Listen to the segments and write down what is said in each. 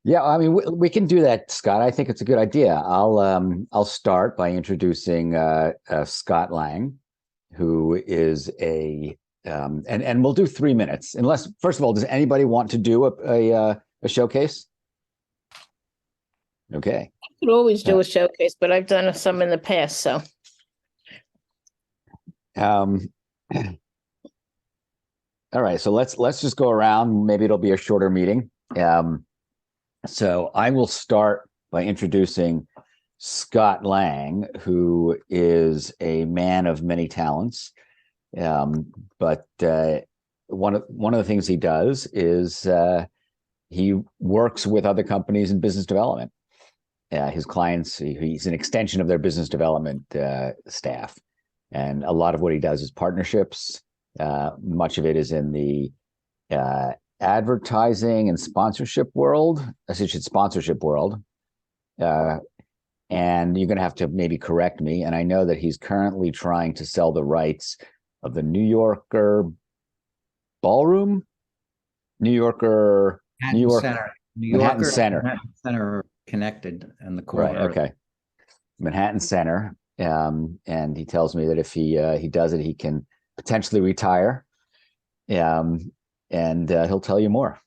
Yeah, I mean, we can do that, Scott. I think it's a good idea. I'll start by introducing Scott Lange, who is and we'll do 3 minutes. Unless, first of all, does anybody want to do a showcase? Okay. I could always Uh, do a showcase, but I've done some in the past, so. um, all right, so let's just go around. Maybe it'll be a shorter meeting. So I will start by introducing Scott Lange, who is a man of many talents. But one of the things he does is he works with other companies in business development. His clients, he's an extension of their business development staff, and a lot of what he does is partnerships. Much of it is in the advertising and sponsorship world, uh, and you're going to have to maybe correct me. And I know that he's currently trying to sell the rights of the New Yorker Ballroom, New Yorker, New Manhattan York, Center, New Manhattan Yorker, Center. Manhattan Center are connected in the Right. corner. Okay. Manhattan Center. And he tells me that if he does it, he can potentially retire. And he'll tell you more.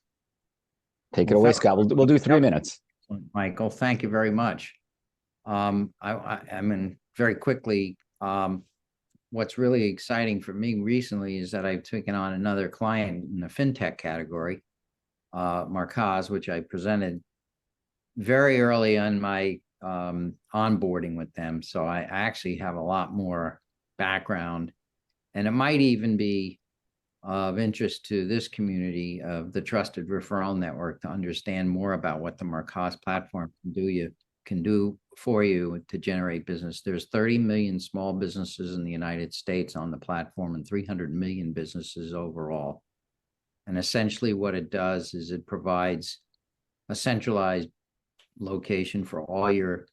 Take it away, Scott. We'll do 3 minutes. Michael, thank you very much. I mean, very quickly, what's really exciting for me recently is that I've taken on another client in the fintech category, Marcaz, which I presented very early on my onboarding with them. So I actually have a lot more background, and it might even be of interest to this community of the Trusted Referral Network to understand more about what the Marcaz platform can do for you to generate business. There's 30 million small businesses in the United States on the platform and 300 million businesses overall. And essentially what it does is it provides a centralized location for all your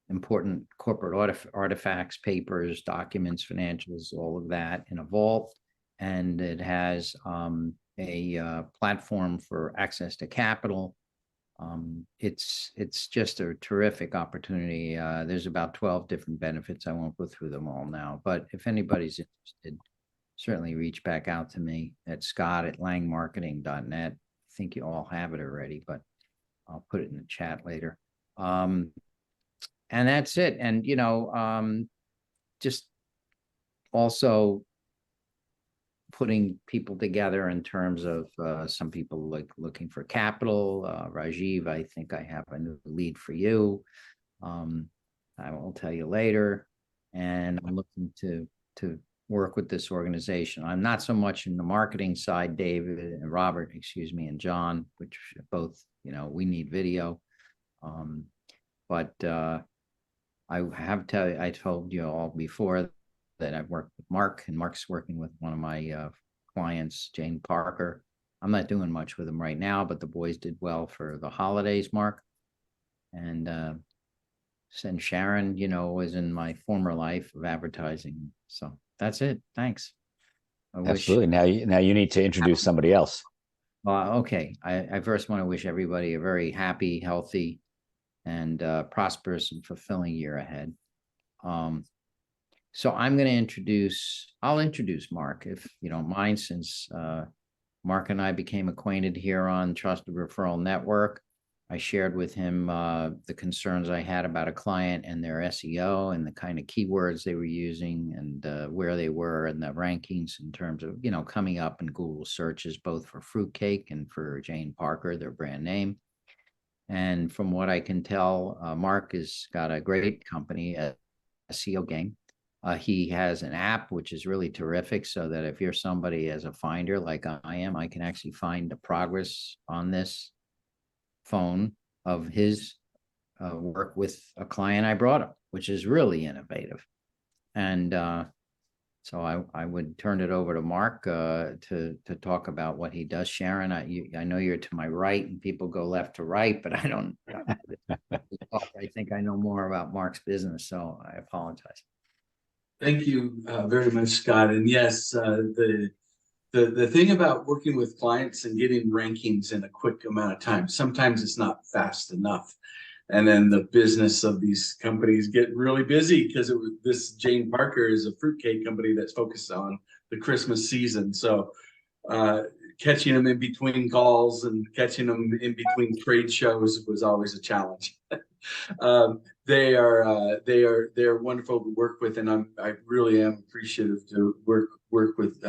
important corporate artifacts, papers, documents, financials, all of that in a vault. And it has a platform for access to capital. It's just a terrific opportunity. There's about 12 different benefits. I won't go through them all now, but if anybody's interested, certainly reach back out to me at scott@langmarketing.net. I think you all have it already, but I'll put it in the chat later. And that's it. And, just also putting people together in terms of some people like looking for capital. Rajiv, I think I have a new lead for you. I will tell you later. And I'm looking to work with this organization. I'm not so much in the marketing side, David and Robert, excuse me, and John, which both, we need video. But I have I told you all before that I've worked with Mark, and Mark's working with one of my clients, Jane Parker. I'm not doing much with him right now, but the boys did well for the holidays, Mark. And Sharon, was in my former life of advertising. So that's it. Thanks. Absolutely. Now you need to introduce somebody else. Okay. I first want to wish everybody a very happy, healthy, and prosperous and fulfilling year ahead. So I'll introduce Mark, if you don't mind, since Mark and I became acquainted here on Trusted Referral Network. I shared with him the concerns I had about a client and their SEO and the kind of keywords they were using and where they were in the rankings in terms of, coming up in Google searches, both for Fruitcake and for Jane Parker, their brand name. And from what I can tell, Mark has got a great company, a SEO game. He has an app, which is really terrific, so that if you're somebody as a finder like I am, I can actually find the progress on this phone of his work with a client I brought up, which is really innovative. And so I would turn it over to Mark to talk about what he does. Sharon, I know you're to my right and people go left to right, but I don't. I think I know more about Mark's business, so I apologize. Thank you very much, Scott. And yes, the the thing about working with clients and getting rankings in a quick amount of time, sometimes it's not fast enough. And then the business of these companies get really busy because this Jane Parker is a fruitcake company that's focused on the Christmas season. So catching them in between calls and catching them in between trade shows was always a challenge. They're wonderful to work with, and I really am appreciative to work with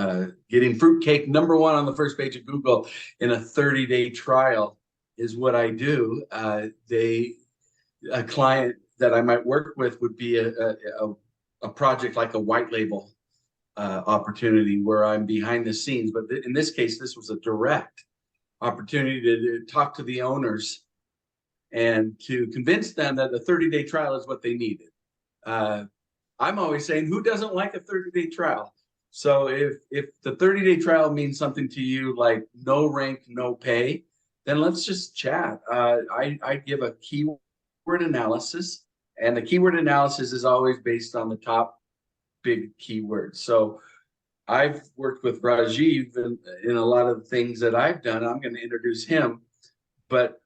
getting fruitcake #1 on the first page of Google in a 30-day trial is what I do. A client that I might work with would be a project like a white label opportunity where I'm behind the scenes. But in this case, this was a direct opportunity to talk to the owners and to convince them that a 30-day trial is what they needed. I'm always saying, who doesn't like a 30-day trial? So if the 30-day trial means something to you like no rank, no pay, then let's just chat. I give a keyword analysis, and the keyword analysis is always based on the top big keywords. So I've worked with Rajiv in a lot of the things that I've done. I'm going to introduce him, but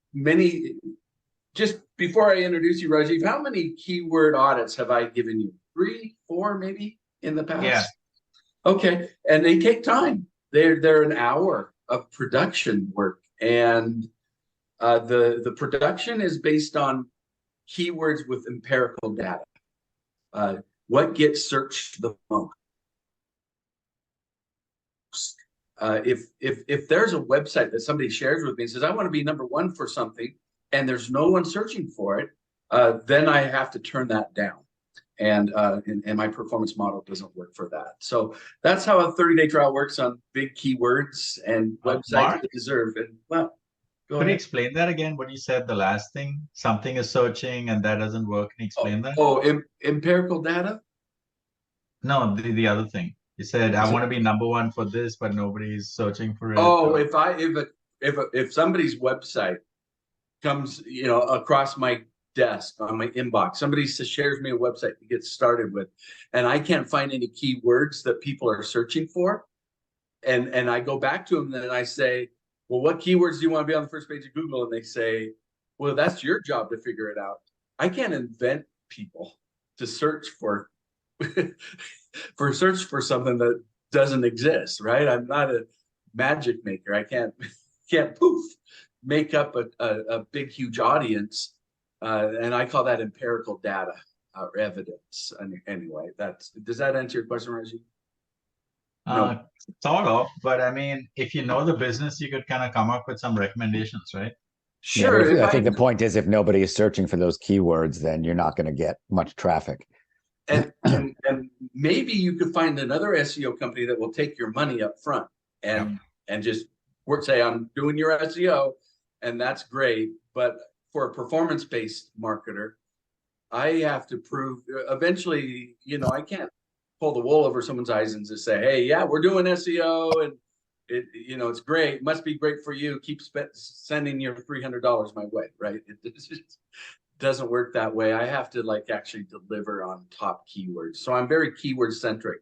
just before I introduce you, Rajiv, how many keyword audits have I given you? 3, 4, maybe in the past? Yeah. Okay, and they take time. They're an hour of production work, and the production is based on keywords with empirical data. What gets searched the most? If there's a website that somebody shares with me and says, I want to be #1 for something, and there's no one searching for it, then I have to turn that down. And my performance model doesn't work for that. So that's how a 30-day trial works on big keywords and websites Mark? that deserve it. Well, go Could you ahead. explain that again? What you said, the last thing, something is searching and that doesn't work. Can you explain that? Empirical data? No, the other thing. You said, I want to be #1 for this, but nobody's searching for it. Oh, or- if somebody's website comes, across my desk on my inbox, somebody shares me a website to get started with, and I can't find any keywords that people are searching for, and I go back to them and I say, well, what keywords do you want to be on the first page of Google? And they say, well, that's your job to figure it out. I can't invent people to search for for something that doesn't exist, right? I'm not a magic maker. I can't poof make up a big huge audience, and I call that empirical data or evidence. Anyway, does that answer your question, Rajiv? No. Sort of, but I mean, if you know the business, you could kind of come up with some recommendations, right? Yeah, but Sure. I think the point is, if nobody is searching for those keywords, then you're not going to get much traffic. And maybe you could find another SEO company that will take your money up front and just say, I'm doing your SEO, and that's great. But for a performance-based marketer, I have to prove eventually, I can't pull the wool over someone's eyes and just say, hey, yeah, we're doing SEO and it's great. It must be great for you. Keep sending your $300 my way, right? It just doesn't work that way. I have to actually deliver on top keywords. So I'm very keyword centric.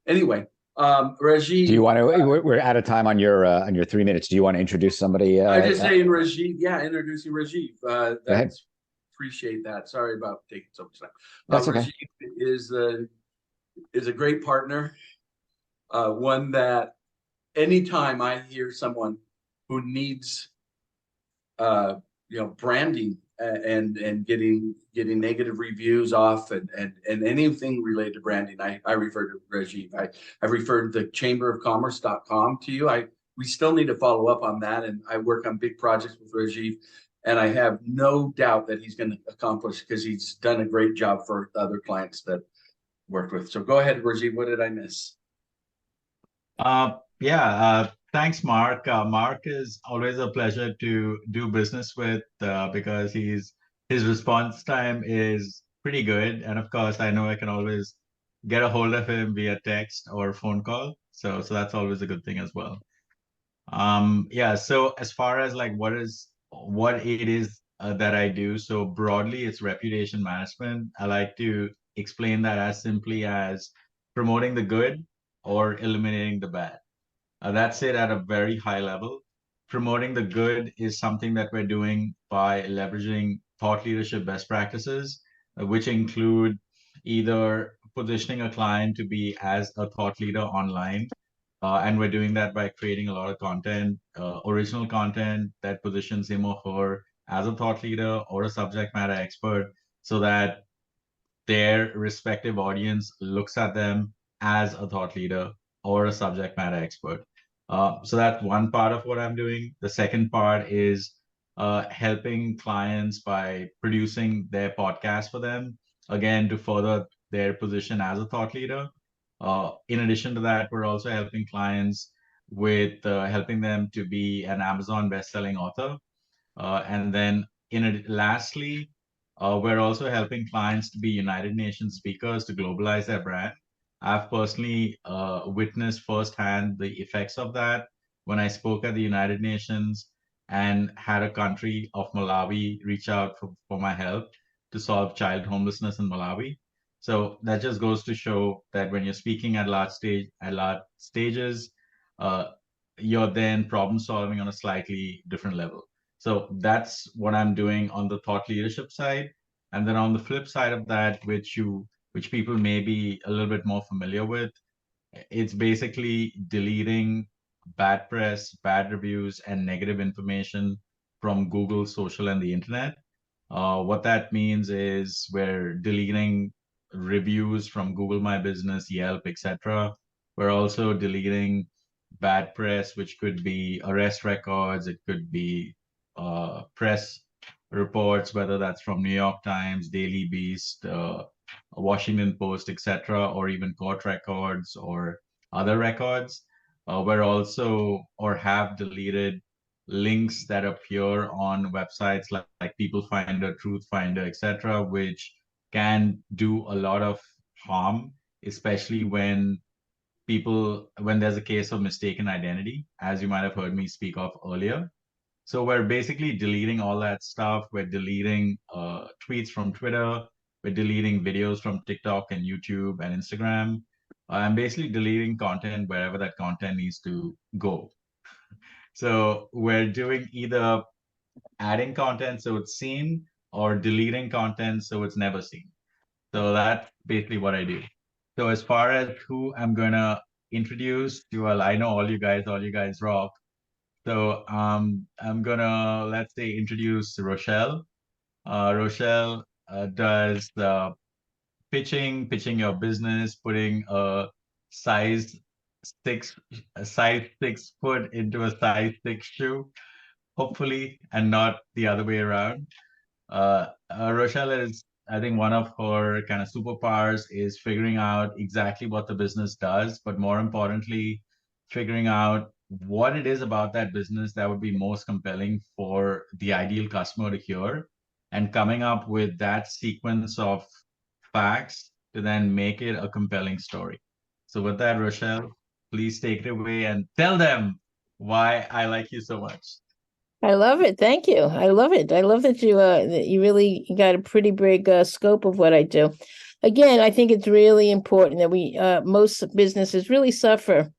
Anyway, Rajiv. Do you want to? We're out of time on your 3 minutes. Do you want to introduce somebody? I just saying Rajiv. Yeah, introducing Rajiv. That's appreciate that. Sorry about taking so much time. That's okay. Rajiv is a great partner. One that anytime I hear someone who needs branding and getting negative reviews off and anything related to branding, I refer to Rajiv. I referred the chamberofcommerce.com to you. We still need to follow up on that, and I work on big projects with Rajiv, and I have no doubt that he's going to accomplish, because he's done a great job for other clients that worked with. So go ahead, Rajiv. What did I miss? Thanks, Mark. Mark is always a pleasure to do business with because his response time is pretty good. And of course, I know I can always get a hold of him via text or phone call. So that's always a good thing as well. So as far as what it is that I do, so broadly it's reputation management. I like to explain that as simply as promoting the good or eliminating the bad. That's it at a very high level. Promoting the good is something that we're doing by leveraging thought leadership best practices, which include either positioning a client to be as a thought leader online. And we're doing that by creating a lot of content, original content that positions him or her as a thought leader or a subject matter expert, so that their respective audience looks at them as a thought leader or a subject matter expert. So that's one part of what I'm doing. The second part is helping clients by producing their podcast for them, again, to further their position as a thought leader. In addition to that, we're also helping clients with helping them to be an Amazon best-selling author. And then lastly, we're also helping clients to be United Nations speakers to globalize their brand. I've personally witnessed firsthand the effects of that when I spoke at the United Nations and had a country of Malawi reach out for my help to solve child homelessness in Malawi. So that just goes to show that when you're speaking at large stages, uh, you're then problem solving on a slightly different level. So that's what I'm doing on the thought leadership side. And then on the flip side of that, which people may be a little bit more familiar with, it's basically deleting bad press, bad reviews, and negative information from Google, social, and the internet. What that means is we're deleting reviews from Google My Business, Yelp, etc. We're also deleting bad press, which could be arrest records, it could be press reports, whether that's from New York Times, Daily Beast, Washington Post, etc., or even court records or other records. We're also or have deleted links that appear on websites like People Finder, Truth Finder, etc., which can do a lot of harm, especially when there's a case of mistaken identity, as you might have heard me speak of earlier. So we're basically deleting all that stuff. We're deleting tweets from Twitter. We're deleting videos from TikTok and YouTube and Instagram. I'm basically deleting content wherever that content needs to go. So we're doing either adding content so it's seen or deleting content so it's never seen. So that's basically what I do. So as far as who I'm gonna introduce, well, I know all you guys rock. So I'm gonna, let's say, introduce Rochelle. Rochelle does the pitching your business, putting size a size 6 foot into a size 6 shoe, hopefully, and not the other way around. Rochelle is, I think, one of her kind of superpowers is figuring out exactly what the business does, but more importantly, figuring out what it is about that business that would be most compelling for the ideal customer to hear, and coming up with that sequence of facts to then make it a compelling story. So with that, Rochelle, please take it away and tell them why I like you so much. I love it. Thank you. I love it. I love that you really got a pretty big scope of what I do. Again, I think it's really important that we most businesses really suffer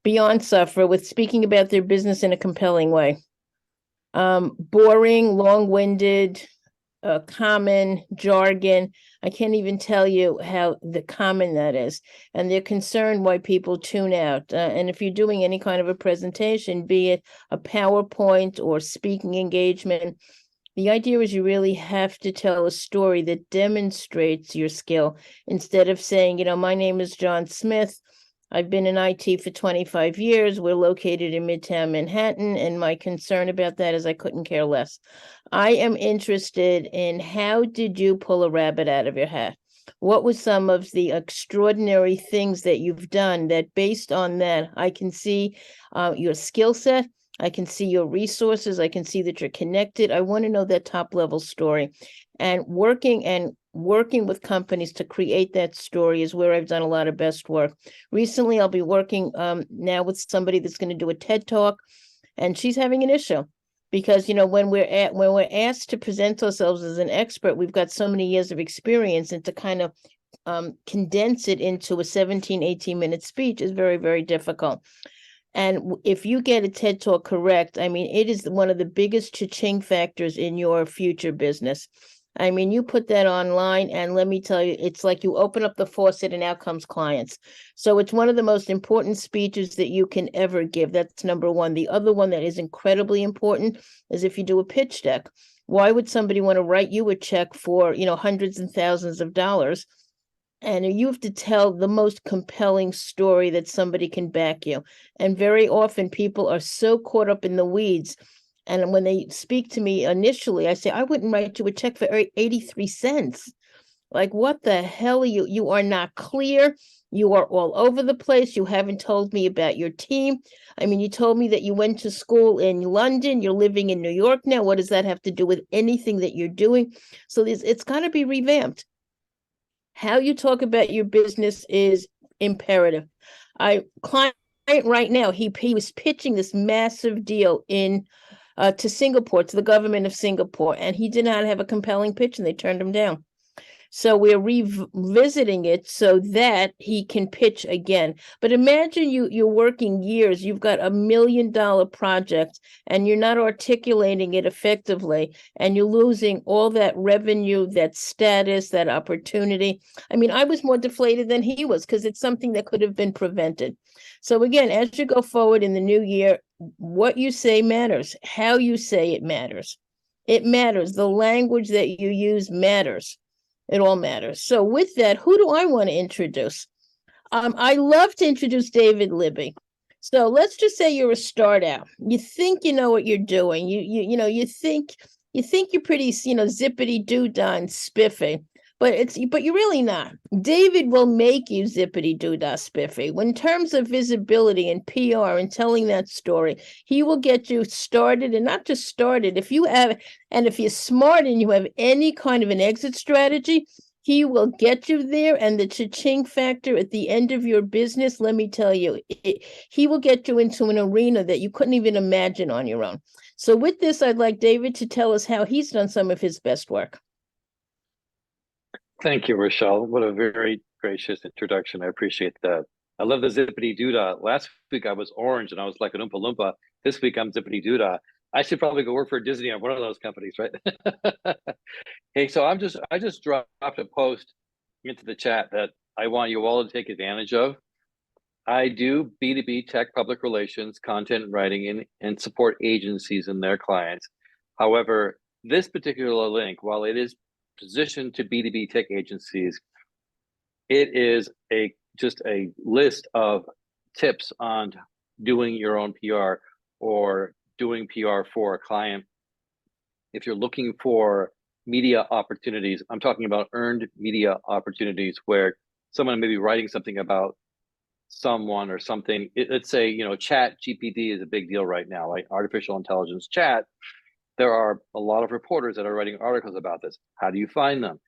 with speaking about their business in a compelling way. Boring, long-winded, common jargon. I can't even tell you how common that is. And they're concerned why people tune out. And if you're doing any kind of a presentation, be it a PowerPoint or speaking engagement, the idea is you really have to tell a story that demonstrates your skill instead of saying, my name is John Smith. I've been in IT for 25 years. We're located in Midtown Manhattan, and my concern about that is I couldn't care less. I am interested in how did you pull a rabbit out of your hat? What were some of the extraordinary things that you've done that based on that, I can see your skill set, I can see your resources, I can see that you're connected. I want to know that top level story. And working with companies to create that story is where I've done a lot of best work. Recently, I'll be working now with somebody that's going to do a TED Talk, and she's having an issue because, when we're asked to present ourselves as an expert, we've got so many years of experience, and to kind of condense it into a 17, 18-minute speech is very, very difficult. And if you get a TED Talk correct, I mean, it is one of the biggest cha-ching factors in your future business. I mean, you put that online, and let me tell you, it's like you open up the faucet and out comes clients. So it's one of the most important speeches that you can ever give. That's number one. The other one that is incredibly important is if you do a pitch deck. Why would somebody want to write you a check for, hundreds and thousands of dollars? And you have to tell the most compelling story that somebody can back you. And very often people are so caught up in the weeds. And when they speak to me initially, I say, I wouldn't write you a check for 83 cents. Like, what the hell? You are not clear. You are all over the place. You haven't told me about your team. I mean, you told me that you went to school in London. You're living in New York now. What does that have to do with anything that you're doing? So it's got to be revamped. How you talk about your business is imperative. Client right now, he was pitching this massive deal to Singapore, to the government of Singapore, and he did not have a compelling pitch, and they turned him down. So we're revisiting it so that he can pitch again. But imagine you're working years, you've got $1 million project, and you're not articulating it effectively, and you're losing all that revenue, that status, that opportunity. I mean, I was more deflated than he was because it's something that could have been prevented. So again, as you go forward in the new year, what you say matters. How you say it matters. It matters. The language that you use matters. It all matters. So with that, who do I want to introduce? I love to introduce David Libby. So let's just say you're a start out. You think you know what you're doing. You think you're pretty, zippity doo-dah and spiffy, but you're really not. David will make you zippity doo-dah spiffy. When in terms of visibility and PR and telling that story, he will get you started, and not just started. If you're smart and you have any kind of an exit strategy, he will get you there. And the cha-ching factor at the end of your business, let me tell you, he will get you into an arena that you couldn't even imagine on your own. So with this, I'd like David to tell us how he's done some of his best work. Thank you, Rochelle. What a very gracious introduction. I appreciate that. I love the zippity doodah. Last week I was orange and I was like an Oompa Loompa. This week I'm zippity doodah. I should probably go work for Disney on one of those companies, right? Hey, so I just dropped a post into the chat that I want you all to take advantage of. I do B2B tech public relations, content writing, and support agencies and their clients. However, this particular link, while it is positioned to B2B tech agencies, it is just a list of tips on doing your own PR or doing PR for a client. If you're looking for media opportunities, I'm talking about earned media opportunities where someone may be writing something about someone or something. Let's say, chat GPT is a big deal right now, like artificial intelligence chat. There are a lot of reporters that are writing articles about this. How do you find them?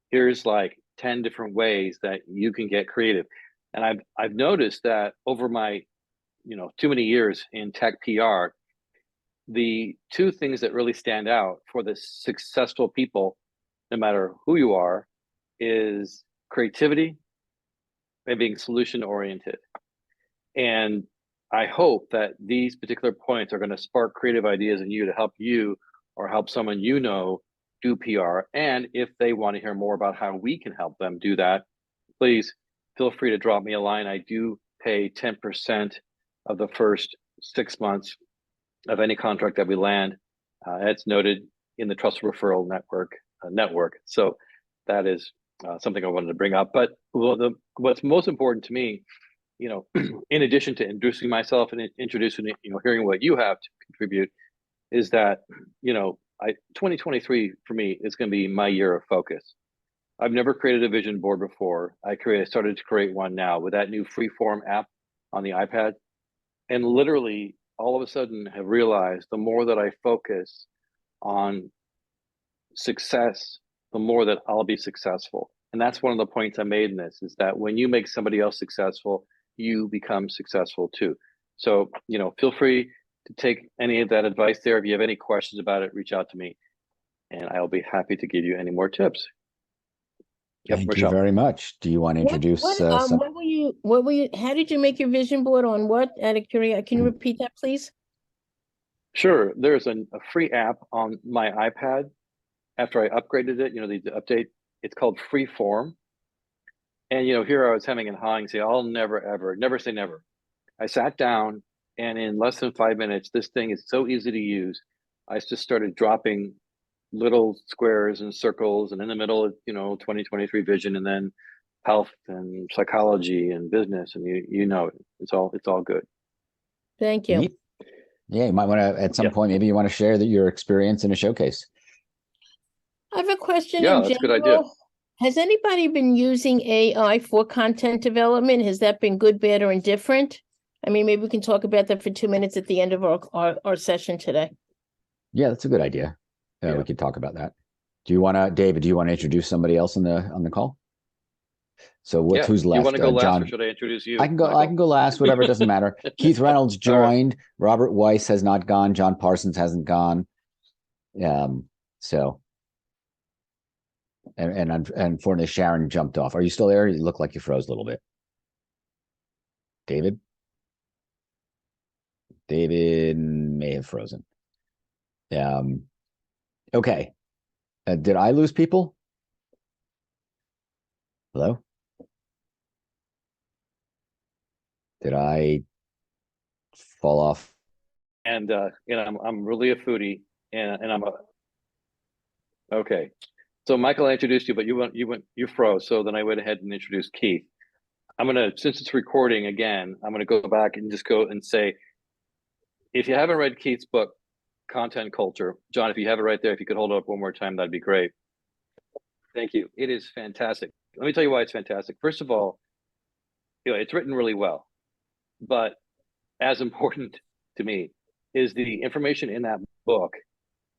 Here's like 10 different ways that you can get creative. And I've noticed that over my, too many years in tech PR, the two things that really stand out for the successful people, no matter who you are, is creativity and being solution oriented. And I hope that these particular points are going to spark creative ideas in you to help you or help someone do PR. And if they want to hear more about how we can help them do that, please feel free to drop me a line. I do pay 10% of the first 6 months of any contract that we land. It's noted in the Trust Referral Network. So that is something I wanted to bring up. But what's most important to me, in addition to introducing myself and introducing, hearing what you have to contribute, is that, 2023 for me is going to be my year of focus. I've never created a vision board before. I started to create one now with that new Freeform app on the iPad, and literally all of a sudden have realized the more that I focus on success, the more that I'll be successful. And that's one of the points I made in this, is that when you make somebody else successful, you become successful too. So, feel free to take any of that advice there. If you have any questions about it, reach out to me and I'll be happy to give you any more tips. Thank you very much. Do you want to introduce what will you how did you make your vision board on what? Out of curiosity, can you repeat that, please? Sure. There's a free app on my iPad after I upgraded it, the update. It's called Freeform. And, here I was hemming and hawing, say, I'll never say never. I sat down, and in less than 5 minutes, this thing is so easy to use. I just started dropping little squares and circles, and in the middle, 2023 vision, and then health and psychology and business, and it's all good. Thank you. Yeah, you might want to, at some point, maybe you want to share your experience in a showcase. I have a question. Yeah, in that's a good general. idea. Has anybody been using AI for content development? Has that been good, bad, or indifferent? I mean, maybe we can talk about that for 2 minutes at the end of our session today. Yeah, that's a good idea. Yeah. We could talk about that. David, do you want to introduce somebody else on the call? So who's left? You want to go last, John, or should I introduce you? I can go last, whatever, it doesn't matter. Keith Reynolds joined. Right. Robert Weiss has not gone. John Parsons hasn't gone. So and unfortunately Sharon jumped off. Are you still there? You look like you froze a little bit. David may have frozen. Okay. Did I lose people? Hello? Did I fall off? And I'm really a foodie, and okay. So Michael, I introduced you, but you froze. So then I went ahead and introduced Keith. Since it's recording again, I'm gonna go back and just go and say, if you haven't read Keith's book, Content Culture, John, if you have it right there, if you could hold it up one more time, that'd be great. Thank you. It is fantastic. Let me tell you why it's fantastic. First of all, it's written really well, but as important to me is the information in that book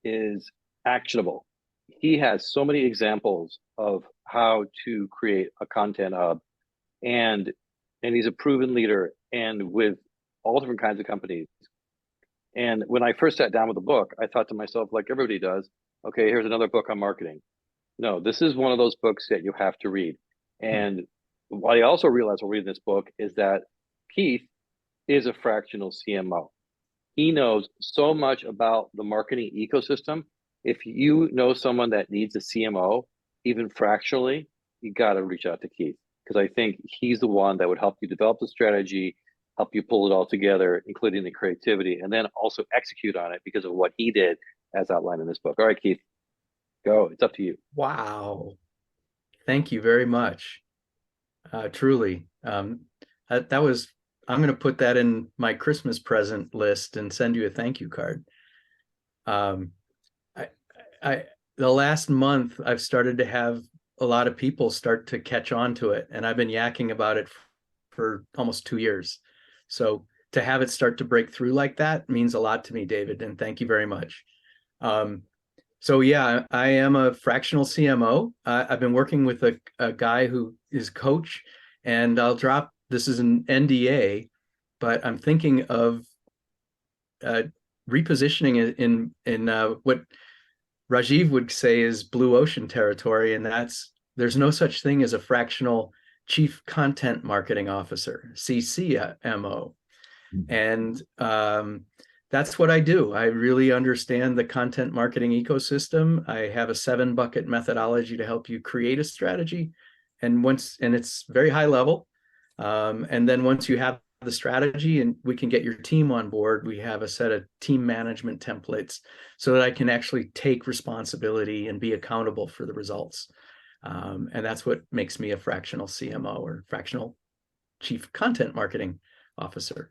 is actionable. He has so many examples of how to create a content hub, and he's a proven leader, and with all different kinds of companies. And when I first sat down with the book, I thought to myself, like everybody does, okay, here's another book on marketing. No, this is one of those books that you have to read. And what I also realized while reading this book is that Keith is a fractional CMO. He knows so much about the marketing ecosystem. If you know someone that needs a CMO, even fractionally, you got to reach out to Keith, because I think he's the one that would help you develop the strategy, help you pull it all together, including the creativity, and then also execute on it because of what he did as outlined in this book. All right, Keith, go. It's up to you. Wow. Thank you very much. Truly. I'm going to put that in my Christmas present list and send you a thank you card. The last month, I've started to have a lot of people start to catch on to it, and I've been yakking about it for almost 2 years. So to have it start to break through like that means a lot to me, David, and thank you very much. So yeah, I am a fractional CMO. I've been working with a guy who is coach, and this is an NDA, but I'm thinking of repositioning it in what Rajiv would say is blue ocean territory, and there's no such thing as a fractional Chief Content Marketing Officer, CCMO. And that's what I do. I really understand the content marketing ecosystem. I have a 7-bucket methodology to help you create a strategy. And it's very high level. And then once you have the strategy and we can get your team on board, we have a set of team management templates so that I can actually take responsibility and be accountable for the results. And that's what makes me a fractional CMO, or fractional Chief Content Marketing Officer.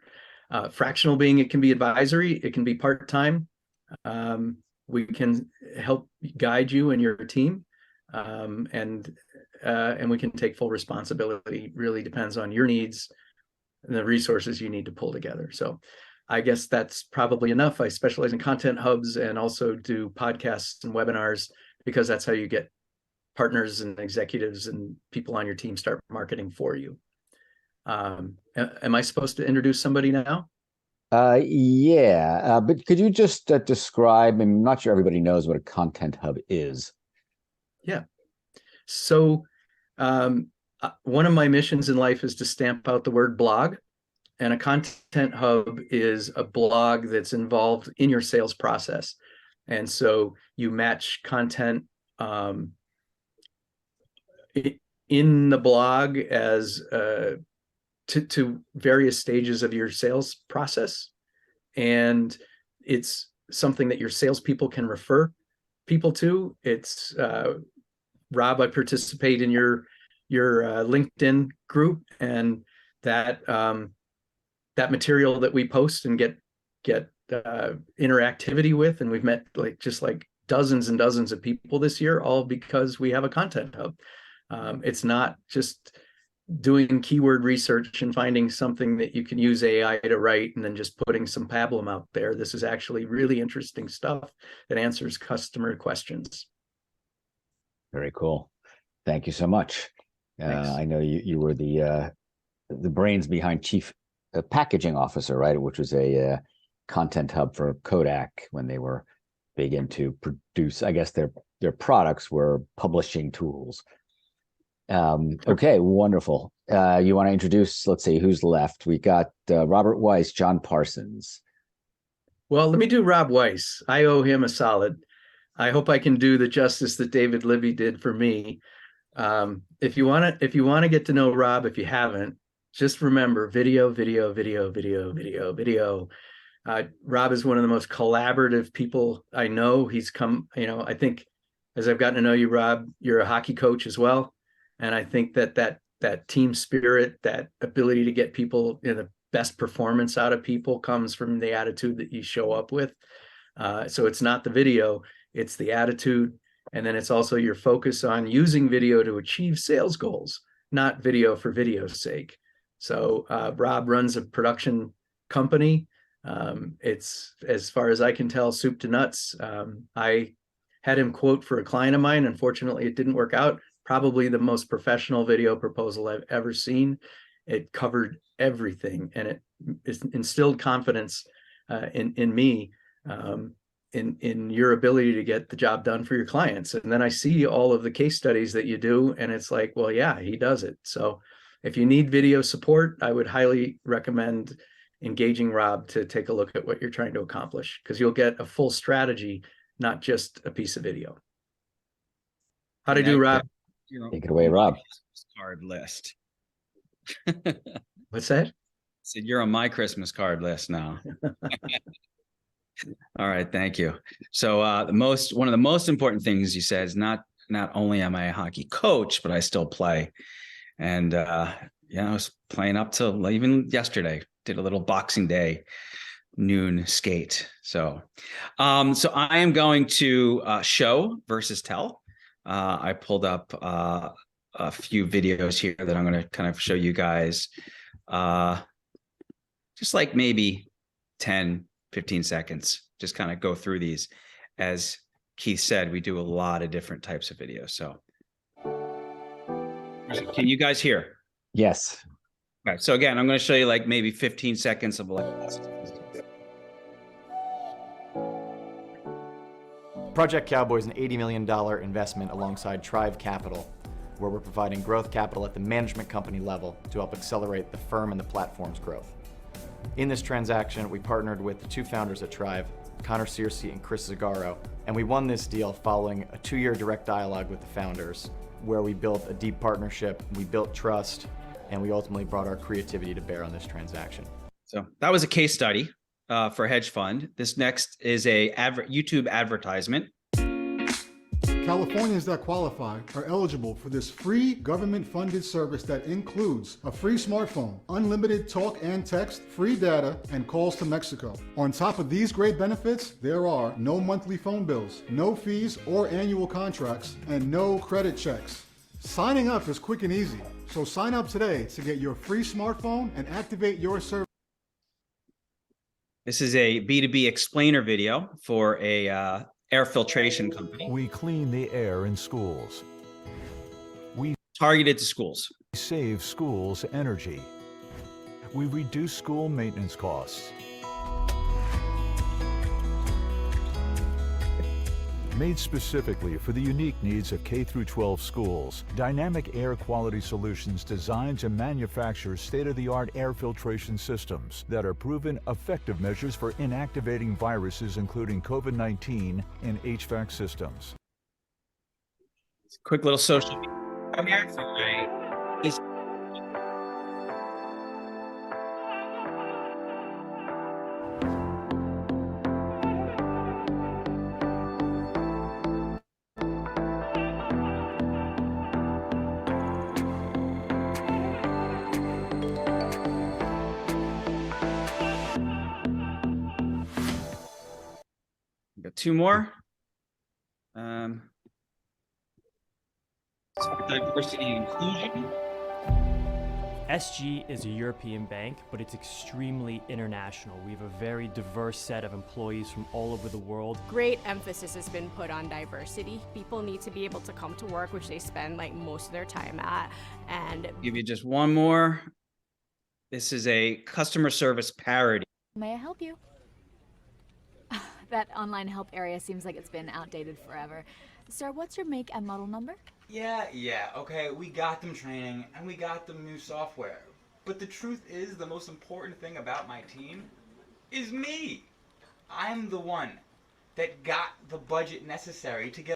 Fractional being, it can be advisory, it can be part-time. We can help guide you and your team, and we can take full responsibility. Really depends on your needs and the resources you need to pull together. So I guess that's probably enough. I specialize in content hubs and also do podcasts and webinars, because that's how you get partners and executives and people on your team start marketing for you. Am I supposed to introduce somebody now? Yeah, but could you just describe, I'm not sure everybody knows what a content hub is. Yeah. So one of my missions in life is to stamp out the word blog. And a content hub is a blog that's involved in your sales process. And so you match content in the blog as to various stages of your sales process. And it's something that your salespeople can refer people to. It's Rob, I participate in your LinkedIn group, and that that material that we post and get interactivity with, and we've met like dozens and dozens of people this year, all because we have a content hub. It's not just doing keyword research and finding something that you can use AI to write and then just putting some pablum out there. This is actually really interesting stuff that answers customer questions. Very cool. Thank you so much. I know you were the brains behind Chief Packaging Officer, right? Which was a content hub for Kodak when they were big into produce. I guess their products were publishing tools. Okay, wonderful. You want to introduce, let's see, who's left? We got Robert Weiss, John Parsons. Well, let me do Rob Weiss. I owe him a solid. I hope I can do the justice that David Libby did for me. If you want to get to know Rob, if you haven't, just remember video. Rob is one of the most collaborative people I know. He's come, I think as I've gotten to know you, Rob, you're a hockey coach as well. And I think that team spirit, that ability to get people the best performance out of people comes from the attitude that you show up with. So it's not the video, it's the attitude. And then it's also your focus on using video to achieve sales goals, not video for video's sake. So Rob runs a production company. It's, as far as I can tell, soup to nuts. I had him quote for a client of mine. Unfortunately, it didn't work out. Probably the most professional video proposal I've ever seen. It covered everything, and it instilled confidence in me, in your ability to get the job done for your clients. And then I see all of the case studies that you do, and it's like, well, yeah, he does it. So if you need video support, I would highly recommend engaging Rob to take a look at what you're trying to accomplish, because you'll get a full strategy, not just a piece of video. How'd I do, Rob? Take it away, Rob. Card list. What's that? So you're on my Christmas card list now. All right, thank you. So one of the most important things you said is not only am I a hockey coach, but I still play. And I was playing up till even yesterday. Did a little Boxing Day noon skate. So I am going to show versus tell. I pulled up a few videos here that I'm going to kind of show you guys, just like maybe 10, 15 seconds, just kind of go through these. As Keith said, we do a lot of different types of videos. So can you guys hear? Yes. Okay, so again, I'm going to show you like maybe 15 seconds of like. Project Cowboy is an $80 million investment alongside Trive Capital, where we're providing growth capital at the management company level to help accelerate the firm and the platform's growth. In this transaction, we partnered with the two founders at Trive, Connor Searcy and Chris Zagaro, and we won this deal following a 2-year direct dialogue with the founders, where we built a deep partnership, we built trust, and we ultimately brought our creativity to bear on this transaction. So that was a case study for a hedge fund. This next is a YouTube advertisement. Californians that qualify are eligible for this free government-funded service that includes a free smartphone, unlimited talk and text, free data, and calls to Mexico. On top of these great benefits, there are no monthly phone bills, no fees or annual contracts, and no credit checks. Signing up is quick and easy, so sign up today to get your free smartphone and activate your service. This is a B2B explainer video for a air filtration company. We clean the air in schools. We targeted to schools. Save schools energy. We reduce school maintenance costs. Made specifically for the unique needs of K-12 schools, Dynamic Air Quality Solutions designs and manufactures state-of-the-art air filtration systems that are proven effective measures for inactivating viruses including COVID-19 in HVAC systems. Quick little social media. I'm here today. Got two more. Diversity and inclusion. SG is a European bank, but it's extremely international. We have a very diverse set of employees from all over the world. Great emphasis has been put on diversity. People need to be able to come to work, which they spend like most of their time at. And Give you just one more. This is a customer service parody. May I help you? That online help area seems like it's been outdated forever. Sir, what's your make and model number? Yeah, okay, we got them training and we got them new software. But the truth is, the most important thing about my team is me. I'm the one that got the budget necessary to get.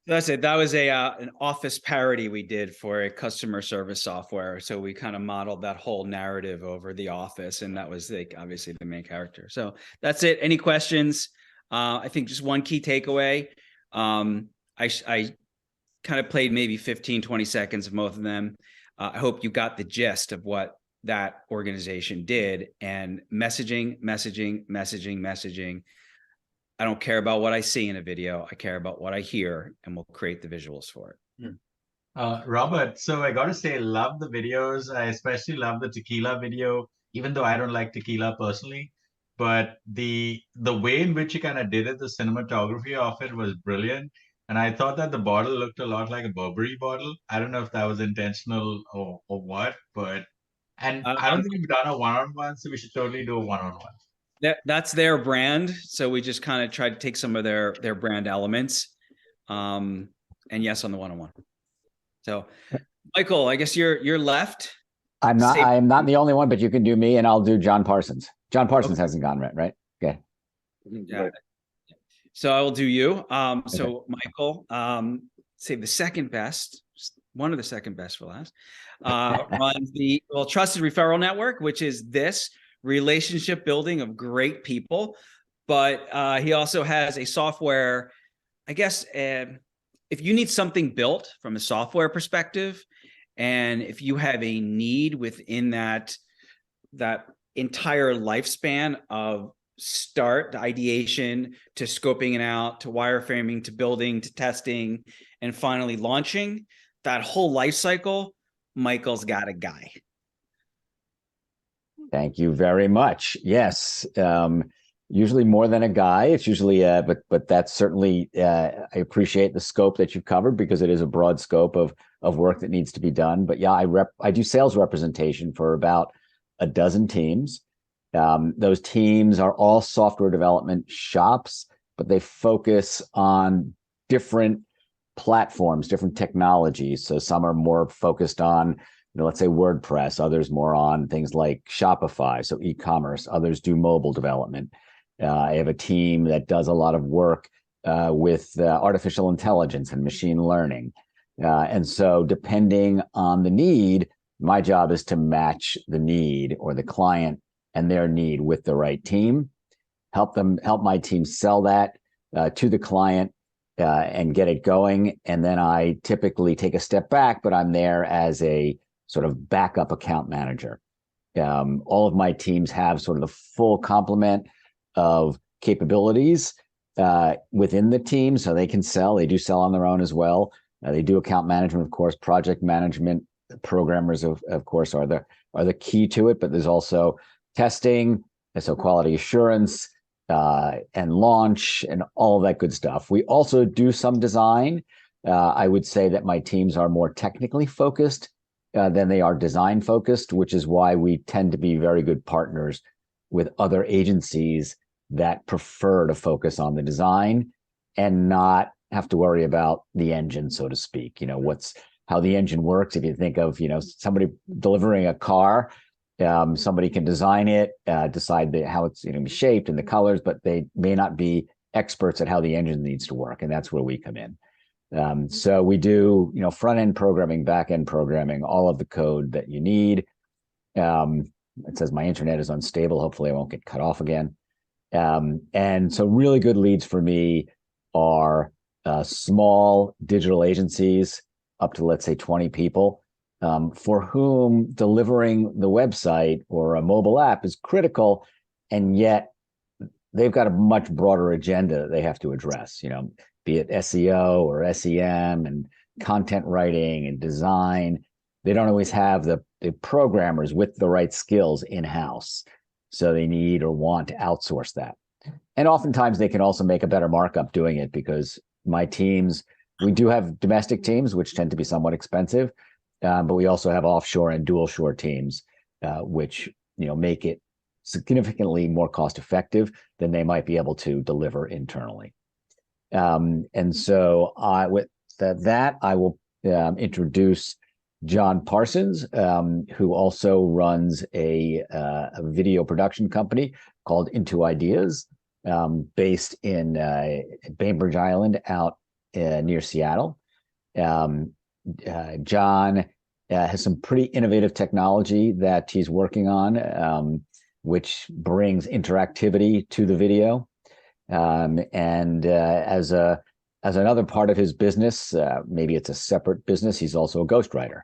That's it. That was an office parody we did for a customer service software. So we kind of modeled that whole narrative over the office, and that was like obviously the main character. So that's it. Any questions? I think just one key takeaway. I kind of played maybe 15, 20 seconds of both of them. I hope you got the gist of what that organization did, and messaging. I don't care about what I see in a video. I care about what I hear, and we'll create the visuals for it. Robert, so I got to say, love the videos. I especially love the tequila video, even though I don't like tequila personally. But the way in which you kind of did it, the cinematography of it was brilliant. And I thought that the bottle looked a lot like a Burberry bottle. I don't know if that was intentional or what, but I don't think we've done a one-on-one, so we should totally do a one-on-one. That's their brand. So we just kind of tried to take some of their brand elements. And yes, on the one-on-one. So Michael, I guess you're left. I'm not the only one, but you can do me and I'll do John Parsons. John Parsons hasn't gone right? Okay. Yeah. So I will do you. So Michael, say the second best, one of the second best for last, runs the Trusted Referral Network, which is this relationship building of great people. But he also has a software, I guess, if you need something built from a software perspective, and if you have a need within that entire lifespan of start to ideation to scoping it out to wireframing to building to testing and finally launching, that whole life cycle, Michael's got a guy. Thank you very much. Yes, usually more than a guy. It's usually, but that's certainly. I appreciate the scope that you've covered, because it is a broad scope of work that needs to be done. But yeah, I do sales representation for about a dozen teams. Those teams are all software development shops, but they focus on different platforms, different technologies. So some are more focused on, let's say WordPress, others more on things like Shopify, so e-commerce, others do mobile development. I have a team that does a lot of work with artificial intelligence and machine learning. And so depending on the need, my job is to match the need or the client and their need with the right team, help my team sell that to the client and get it going. And then I typically take a step back, but I'm there as a sort of backup account manager. All of my teams have sort of the full complement of capabilities within the team, so they can sell. They do sell on their own as well. They do account management, of course, project management. Programmers, of course, are the key to it. But there's also testing, so quality assurance and launch and all of that good stuff. We also do some design. I would say that my teams are more technically focused than they are design focused, which is why we tend to be very good partners with other agencies that prefer to focus on the design. and not have to worry about the engine, so to speak. How the engine works. If you think of, somebody delivering a car, somebody can design it, decide how it's going to be shaped and the colors, but they may not be experts at how the engine needs to work. And that's where we come in. So we do, front end programming, back end programming, all of the code that you need. It says my internet is unstable. Hopefully I won't get cut off again. And so really good leads for me are small digital agencies up to, let's say, 20 people, for whom delivering the website or a mobile app is critical. And yet they've got a much broader agenda they have to address, be it SEO or SEM and content writing and design. They don't always have the programmers with the right skills in-house. So they need or want to outsource that. And oftentimes they can also make a better markup doing it, because my teams, we do have domestic teams, which tend to be somewhat expensive, but we also have offshore and dual shore teams, which make it significantly more cost effective than they might be able to deliver internally. And so with that, I will introduce John Parsons, who also runs a video production company called Into Ideas, based in Bainbridge Island out near Seattle. John has some pretty innovative technology that he's working on, which brings interactivity to the video. And as another part of his business, maybe it's a separate business, he's also a ghostwriter,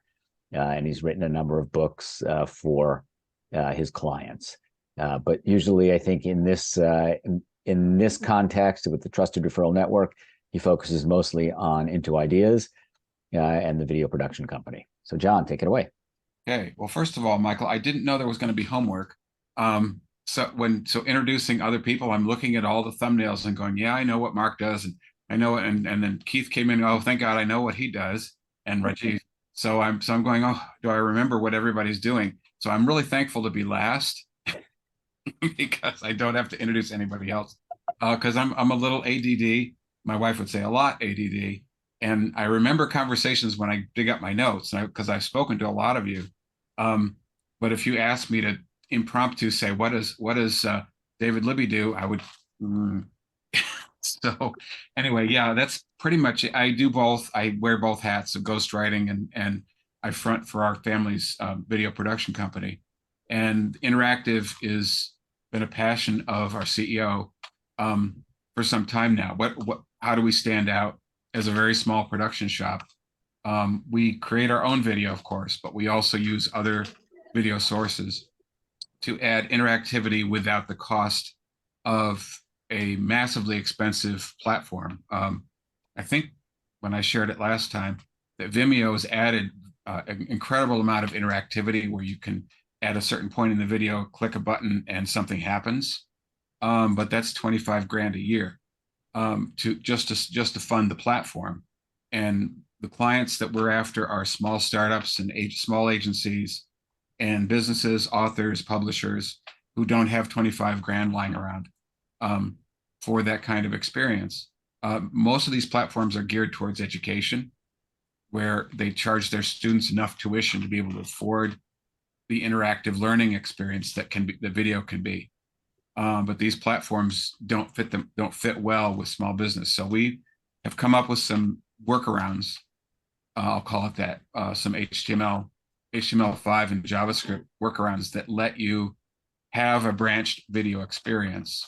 and he's written a number of books for his clients. But usually, I think in this context with the Trusted Referral Network, he focuses mostly on Into Ideas and the video production company. So, John, take it away. Okay. Well, first of all, Michael, I didn't know there was going to be homework. So introducing other people, I'm looking at all the thumbnails and going, yeah, I know what Mark does, and I know it. And then Keith came in. Oh, thank God, I know what he does, and Rajiv. So I'm going, oh, do I remember what everybody's doing? So I'm really thankful to be last because I don't have to introduce anybody else. Because I'm a little ADD. My wife would say a lot ADD. And I remember conversations when I dig up my notes, because I've spoken to a lot of you. But if you ask me to impromptu say, what does David Libby do? I would. So anyway, yeah, that's pretty much it. I do both. I wear both hats of ghostwriting and I front for our family's video production company. And interactive is been a passion of our CEO for some time now. How do we stand out as a very small production shop? We create our own video, of course, but we also use other video sources to add interactivity without the cost of a massively expensive platform. I think when I shared it last time, that Vimeo has added an incredible amount of interactivity where you can, at a certain point in the video, click a button and something happens. But that's 25 grand a year just to fund the platform. And the clients that we're after are small startups and small agencies and businesses, authors, publishers who don't have 25 grand lying around for that kind of experience. Most of these platforms are geared towards education, where they charge their students enough tuition to be able to afford the interactive learning experience that video can be. But these platforms don't fit well with small business. So we have come up with some workarounds. I'll call it that. Some HTML5 and JavaScript workarounds that let you have a branched video experience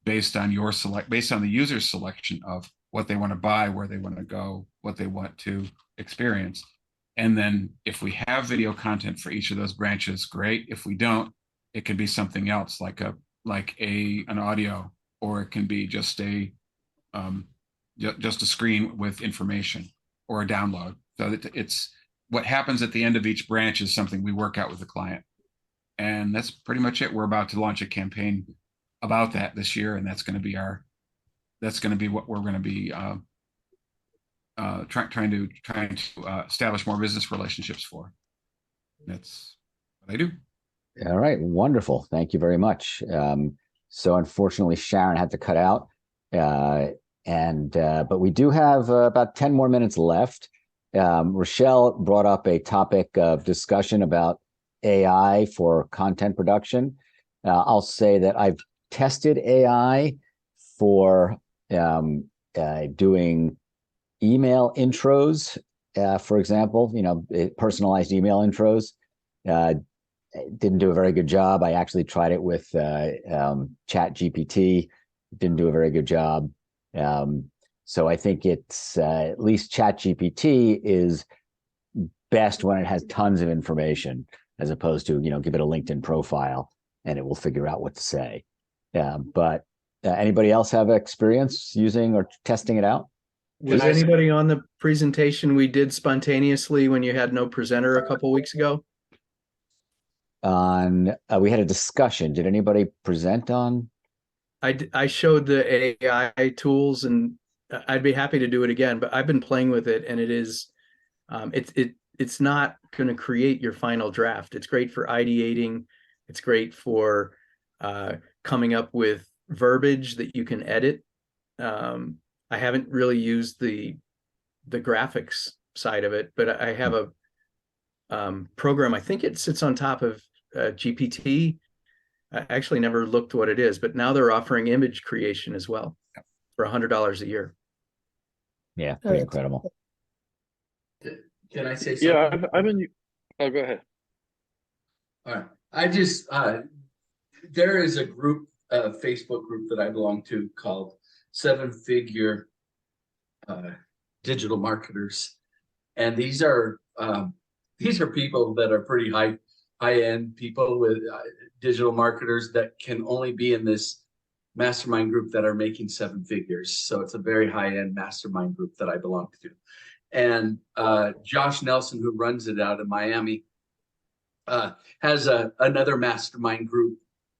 based on the user's selection of what they want to buy, where they want to go, what they want to experience. And then if we have video content for each of those branches, great. If we don't, it can be something else, like an audio, or it can be just a screen with information or a download. So it's what happens at the end of each branch is something we work out with the client. And that's pretty much it. We're about to launch a campaign about that this year, and that's going to be what we're going to be trying to establish more business relationships for. That's what I do. All right, wonderful. Thank you very much. So unfortunately, Sharon had to cut out. But we do have about 10 more minutes left. Rochelle brought up a topic of discussion about AI for content production. I'll say that I've tested AI for doing email intros, for example, personalized email intros. Didn't do a very good job. I actually tried it with Chat GPT. Didn't do a very good job. So I think it's at least Chat GPT is best when it has tons of information, as opposed to, give it a LinkedIn profile and it will figure out what to say. But anybody else have experience using or testing it out? Was anybody on the presentation we did spontaneously when you had no presenter a couple weeks ago? We had a discussion. Did anybody present on? I showed the AI tools, and I'd be happy to do it again, but I've been playing with it, and it is it's not going to create your final draft. It's great for ideating. It's great for coming up with verbiage that you can edit. I haven't really used the graphics side of it, but I have a program. I think it sits on top of GPT. I actually never looked what it is, but now they're offering image creation as well for $100 a year. Yeah, pretty incredible. Can I say something? Yeah, I've been. Oh, go ahead. All right. I just there is a group, a Facebook group that I belong to called 7-Figure Digital Marketers, and these are people that are pretty high-end people with digital marketers that can only be in this mastermind group that are making 7 figures. So it's a very high-end mastermind group that I belong to. And Josh Nelson, who runs it out in Miami, has another mastermind group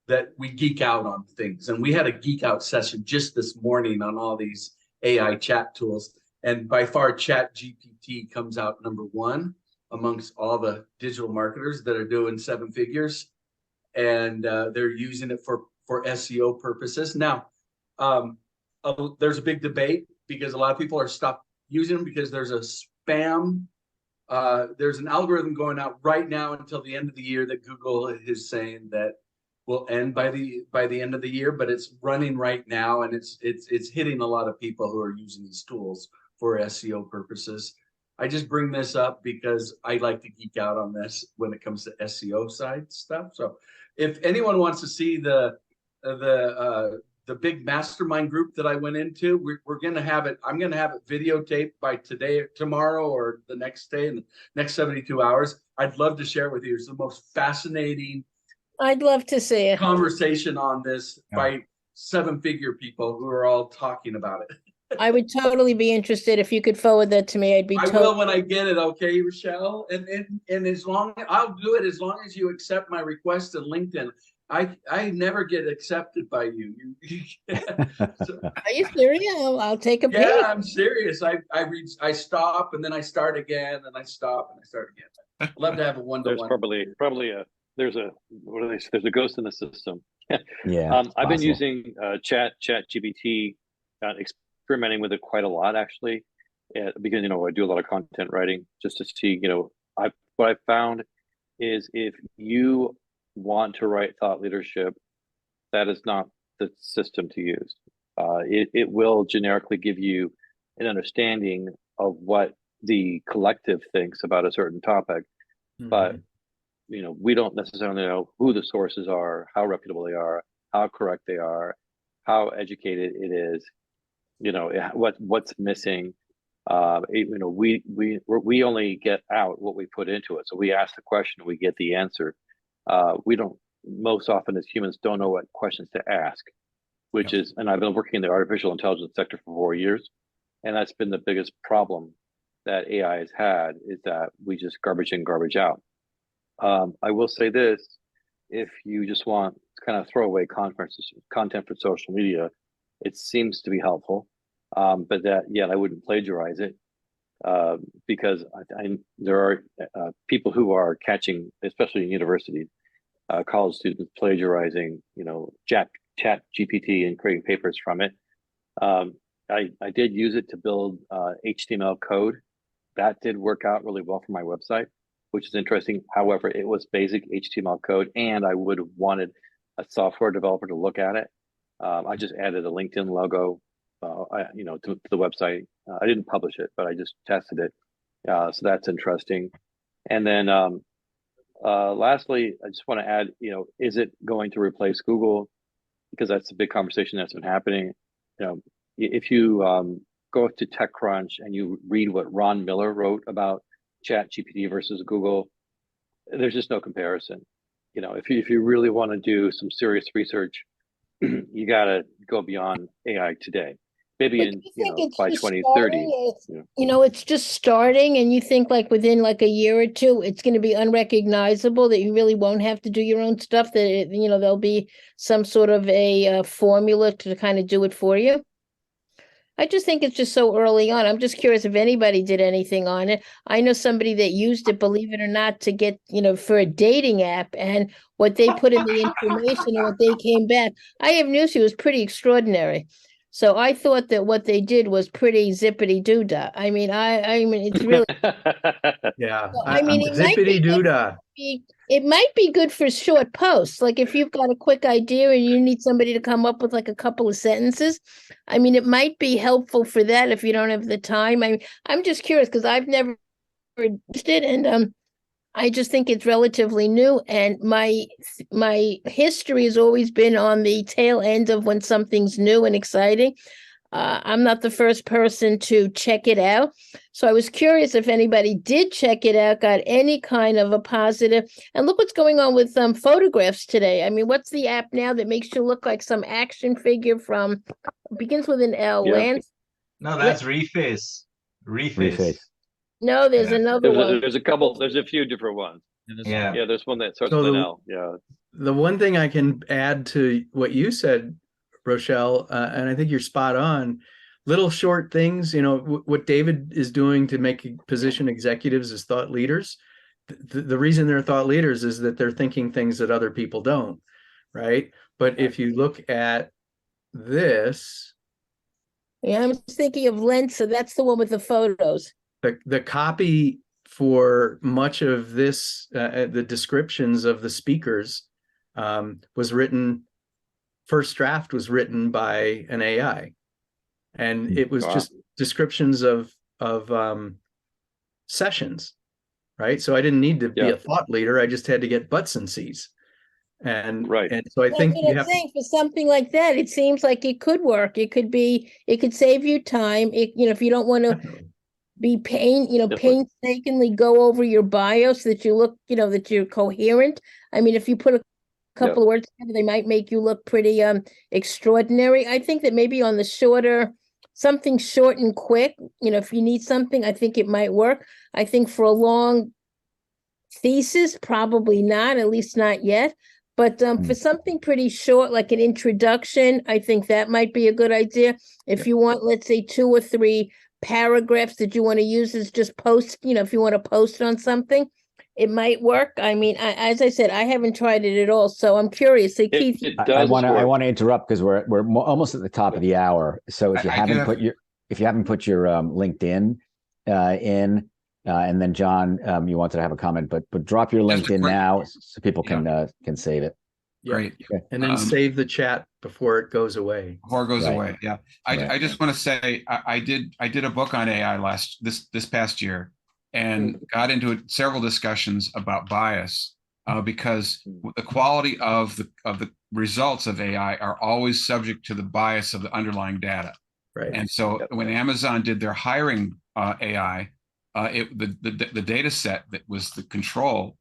that we geek out on things. And we had a geek out session just this morning on all these AI chat tools. And by far, Chat GPT comes out number one amongst all the digital marketers that are doing 7 figures. And they're using it for SEO purposes. Now, there's a big debate because a lot of people are stopped using them because there's a spam. There's an algorithm going out right now until the end of the year that Google is saying that will end by the end of the year, but it's running right now, and it's hitting a lot of people who are using these tools for SEO purposes. I just bring this up because I like to geek out on this when it comes to SEO side stuff. So if anyone wants to see the big mastermind group that I went into, we're going to have it. I'm going to have it videotaped by tomorrow, or the next day, in the next 72 hours. I'd love to share it with you. It's the most fascinating. I'd love to see it. Conversation on this by 7-figure people who are all talking about it. I would totally be interested if you could forward that to me. I'd be. I will when I get it. Okay, Rochelle, and as long I'll do it as long as you accept my request to LinkedIn. I never get accepted by you. So, are you serious? I'll take a peek. Yeah, I'm serious. I stop and then I start again, and I stop and I start again. I'd love to have a one-to-one. There's probably there's a ghost in the system. Yeah. I've been using Chat GPT, experimenting with it quite a lot actually, because I do a lot of content writing just to see. What I found is if you want to write thought leadership, that is not the system to use. It will generically give you an understanding of what the collective thinks about a certain topic, but we don't necessarily know who the sources are, how reputable they are, how correct they are, how educated it is, what's missing. We only get out what we put into it. So we ask the question, we get the answer. We don't, most often as humans, don't know what questions to ask, which is, and I've been working in the artificial intelligence sector for 4 years, and that's been the biggest problem that AI has had, is that we just garbage in, garbage out. I will say this, if you just want kind of throwaway content for social media, it seems to be helpful, but I wouldn't plagiarize it. Because there are people who are catching, especially in universities, college students plagiarizing, Chat GPT and creating papers from it. I did use it to build HTML code. That did work out really well for my website, which is interesting. However, it was basic HTML code, and I would have wanted a software developer to look at it. I just added a LinkedIn logo, to the website. I didn't publish it, but I just tested it. So that's interesting. And then lastly, I just want to add, is it going to replace Google? Because that's a big conversation that's been happening. If you go to TechCrunch and you read what Ron Miller wrote about ChatGPT versus Google, there's just no comparison. If you really want to do some serious research, you got to go beyond AI today. Maybe by 2030. It's just starting, and you think like within like a year or two, it's going to be unrecognizable, that you really won't have to do your own stuff, that there'll be some sort of a formula to kind of do it for you. I just think it's just so early on. I'm just curious if anybody did anything on it. I know somebody that used it, believe it or not, to get, for a dating app, and what they put in the information and what they came back. I have news, it was pretty extraordinary. So I thought that what they did was pretty zippity doo dah. I mean, it's really. Yeah. I mean, zippity doo dah. It might be good for short posts. Like if you've got a quick idea and you need somebody to come up with like a couple of sentences, I mean, it might be helpful for that if you don't have the time. I'm just curious because I've never used it, and I just think it's relatively new. And my history has always been on the tail end of when something's new and exciting. I'm not the first person to check it out. So I was curious if anybody did check it out, got any kind of a positive. And look what's going on with photographs today. I mean, what's the app now that makes you look like some action figure from, begins with an L, Yeah. Lance? No, that's Reface. Reface. No, there's another one. There's a few different ones. Yeah. Yeah, there's one that starts So with an the- L. Yeah. The one thing I can add to what you said, Rochelle, and I think you're spot on, little short things, what David is doing to position executives as thought leaders. The reason they're thought leaders is that they're thinking things that other people don't, right? But if you look at this, Yeah, I'm just thinking of Lens, so that's the one with the photos. the copy for much of this, the descriptions of the speakers was written, first draft was written by an AI. And it was just descriptions of sessions, right? So I didn't need to be a thought leader. I just had to get butts and seats. And so I think you have for something like that, it seems like it could work. It could save you time. If you don't want to be painstakingly go over your bio so that you look, that you're coherent. I mean, if you put a couple of words together, they might make you look pretty extraordinary. I think that maybe on the something short and quick, if you need something, I think it might work. I think for a long thesis, probably not, at least not yet. But for something pretty short, like an introduction, I think that might be a good idea. If you want, let's say 2 or 3 paragraphs that you want to use as just post, if you want to post on something, it might work. I mean, as I said, I haven't tried it at all, so I'm curious. So Keith, I want to interrupt because we're almost at the top of the hour. So if you haven't put your LinkedIn in, and then John, you wanted to have a comment, but drop your LinkedIn now so people can save it. Great. Okay. And then save the chat before it goes away. Before it goes away. Yeah. I just want to say I did a book on AI this past year, and got into several discussions about bias because the quality of the results of AI are always subject to the bias of the underlying data. Right. And so when Amazon did their hiring AI, the data set that was the control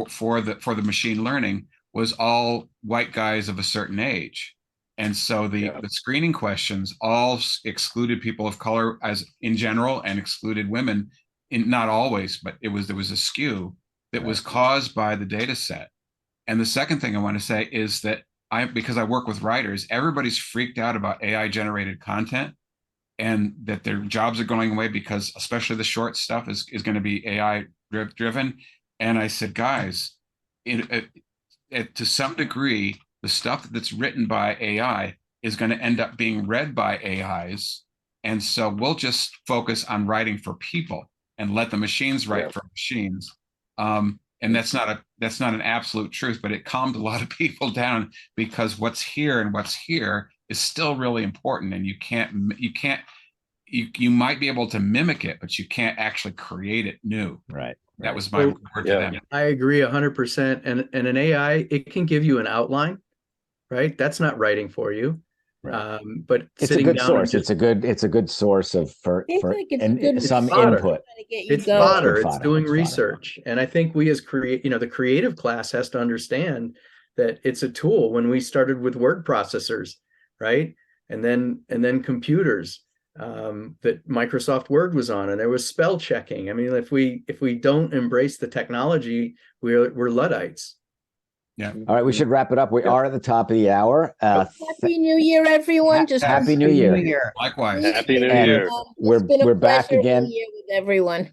for the machine learning was all white guys of a certain age. And so the screening questions all excluded people of color as in general and excluded women. Not always, but there was a skew that was caused by the data set. And the second thing I want to say is that because I work with writers, everybody's freaked out about AI generated content and that their jobs are going away because especially the short stuff is going to be AI driven. And I said, guys, to some degree, the stuff that's written by AI is going to end up being read by AIs. And so we'll just focus on writing for people and let the machines write for machines. And that's not an absolute truth, but it calmed a lot of people down, because what's here and what's here is still really important. And you might be able to mimic it, but you can't actually create it new. Right. That was my word to them. I agree 100%. And an AI, it can give you an outline, right? That's not writing for you. Right. But It's a good source. It's a good source of some input. It's fodder. It's doing research. And I think we as the creative class has to understand that it's a tool. When we started with word processors, right? And then computers, that Microsoft Word was on, and there was spell checking. I mean, if we don't embrace the technology, we're Luddites. Yeah. All right, we should wrap it up. We are at the top of the hour. Happy New Year, everyone! Happy New Year. Likewise. Happy New And Year. we're back again. New Year with everyone.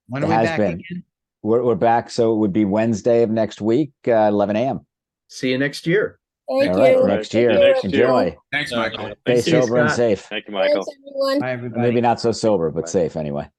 When It are we has back been. again? We're back, so it would be Wednesday of next week, 11 a.m. See you next year. Thank All right, you. next Thank year. you, Enjoy. everyone. Thanks, Michael. Stay Thank you, sober and Scott. safe. Thank you, Michael. Thanks, everyone. Bye, everybody. Maybe not so sober, but safe anyway.